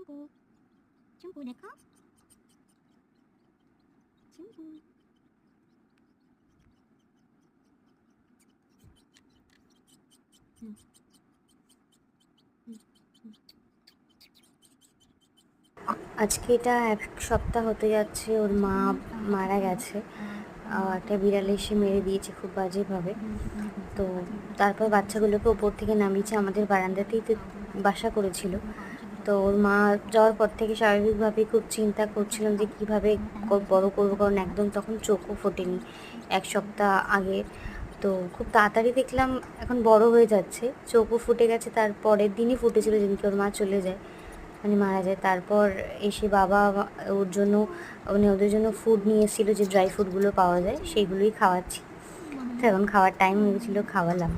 춤보 춤보 내꺼 춤보 응. 응. 응. আজকে এটা 1 সপ্তাহ হতে যাচ্ছে ওর মা মারা গেছে। একটা বিড়াল এসে মেরে দিয়েছে খুব বাজেভাবে। তো তারপর বাচ্চাগুলোকে ওপর থেকে নামিয়েছে, আমাদের বারান্দাতেই তো বাসা করেছিল। তো ওর মা যাওয়ার পর থেকে স্বাভাবিকভাবেই খুব চিন্তা করছিলাম যে কীভাবে বড় করবো, কারণ একদম তখন চোখও ফোটেনি 1 সপ্তাহ আগে। তো খুব তাড়াতাড়ি দেখলাম এখন বড় হয়ে যাচ্ছে, চোখও ফুটে গেছে, তার পরের দিনই ফুটেছিল যেদিনকে ওর মা চলে যায়, মানে মারা যায়। তারপর এসে বাবা ওর জন্য, মানে ওদের জন্য ফুড নিয়ে এসেছিলো, যে ড্রাই ফ্রুটগুলো পাওয়া যায় সেইগুলোই খাওয়াচ্ছি। তো এখন খাওয়ার টাইম হয়ে গেছিলো, খাওয়ালাম।